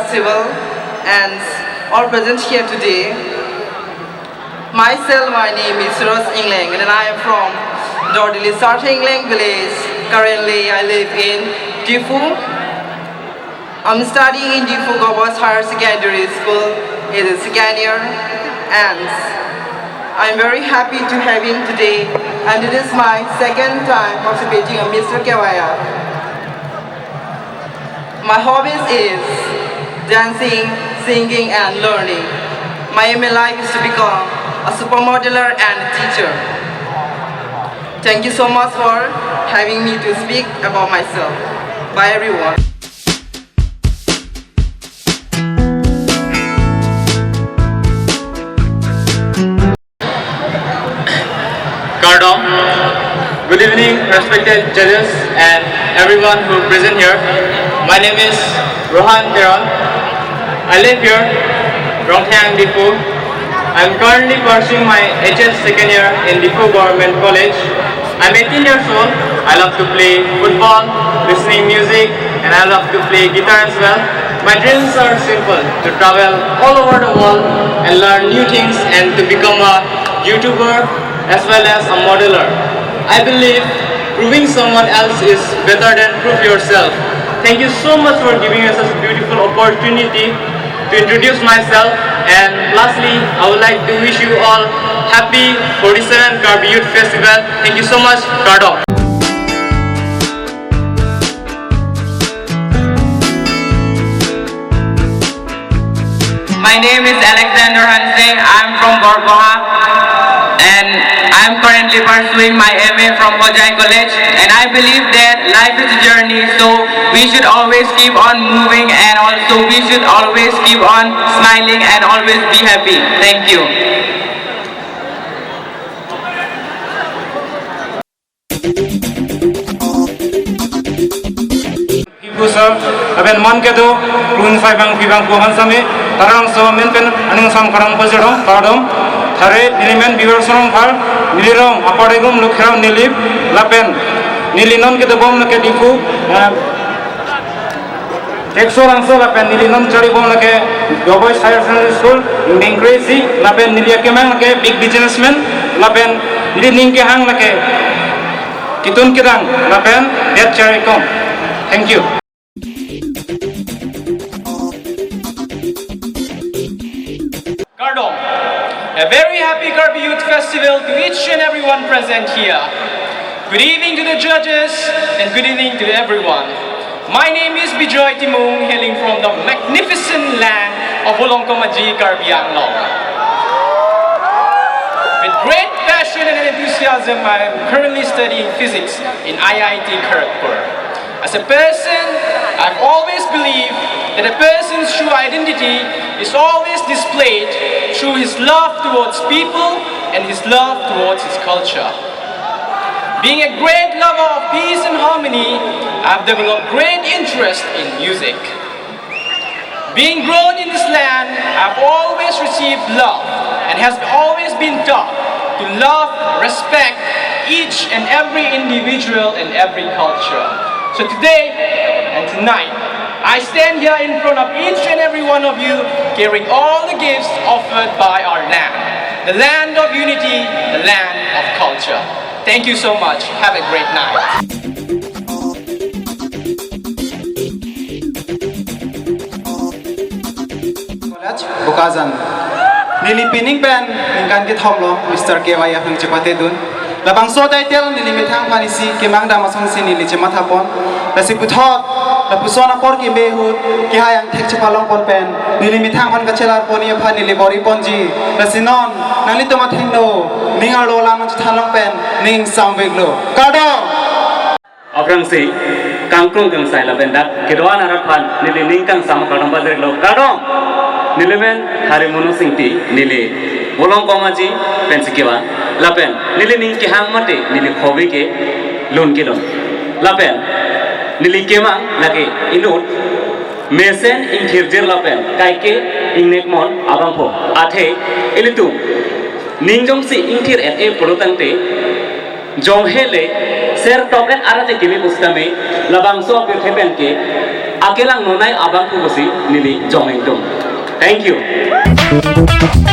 festival and all present here today. Myself, my name is Ros Ingling and I am from Dordili Sarta Ingling village. Currently, I live in Diphu. I'm studying in Diphu Girls Higher Secondary School. It is second year and I'm very happy to have him today, and it is my second time participating in Mr. KYF. My hobbies is dancing, singing, and learning. My aim in life is to become a supermodeler and a teacher. Thank you so much for having me to speak about myself. Bye everyone. Kardom. Good evening, respected judges and everyone who present here. My name is Rohan Teron. I live here, Rongthang, Diphu. I am currently pursuing my HS second year in Diphu Government College. I am 18 years old. I love to play football, listening music, and I love to play guitar as well. My dreams are simple: to travel all over the world and learn new things and to become a YouTuber as well as a modeler. I believe proving someone else is better than prove yourself. Thank you so much for giving us such a beautiful opportunity to introduce myself, and lastly, I would like to wish you all happy 47th Karbi Youth Festival. Thank you so much, Kardom. My name is Alexander Hansing. I'm from Gorboha and I'm currently pursuing my MA from Hojai College, and I believe that life is a journey, so we should always keep on moving and also we should always keep on smiling and always be happy. Thank you. Sir, aben man ke do run sai bang bang buhan same Taralangso menpen aning sam karang pajero Kardom thare nilimen biwer sorong phar nilirong aparegum lukhram nilip lapen nilinon ke do bom ke Diphu Eksorangso lapen nilinon chari bom ke Boys Higher Secondary School ning crazy lapen nilia ke mang ke big businessman lapen nilining ke hang ke kitun kidang lapen det chari kom. Thank you. Kardom, a very happy Karbi Youth Festival to each and everyone present here. Good evening to the judges and good evening to everyone. My name is Bijoy Timung, hailing from the magnificent land of Olongkomaji, Karbi Anglong. With great passion and enthusiasm, I am currently studying physics in IIT Kharagpur. As a person, I've always believed that a person's true identity is always displayed through his love towards people and his love towards his culture. Being a great lover of peace and harmony, I've developed great interest in music. Being grown in this land, I've always received love and has always been taught to love, respect each and every individual and every culture. So today and tonight, I stand here in front of each and every one of you, carrying all the gifts offered by our land. The land of unity, the land of culture. Thank you so much. Have a great night. Bukazan. Nilipining pen ningkan kit homlo Mr. KYF ng Chipate dun. Labang so title nilimitang panisi kimang damasong sinili chimatapon. Lasi puthot lapusona por ki behut ki hayang tek chapalong pon pen nilimitang pan kachelar poni phan nilibori ponji. Lasi non nalito mathengno ningalo lamang chathalong pen ning samweglo. Kardom Aprangsi kangkrung kang sai labendak kiroan harapan nili ningkang sama Kardom bazerlo Kardom nilimen harimuno singti nili bolong komaji pensikiwa lapen nili ningki hang mate nili khobi ke lon ke don lapen nili kema lake inut mesen ingkhirjer lapen kaike ingnek mon abangpho athe elitu ningjong si ingkhir et e polotangte jonghele ser token arate kimi pustame labangso apir thepen ke akelang nonai abang ku basi nili jongeng dong. Thank you.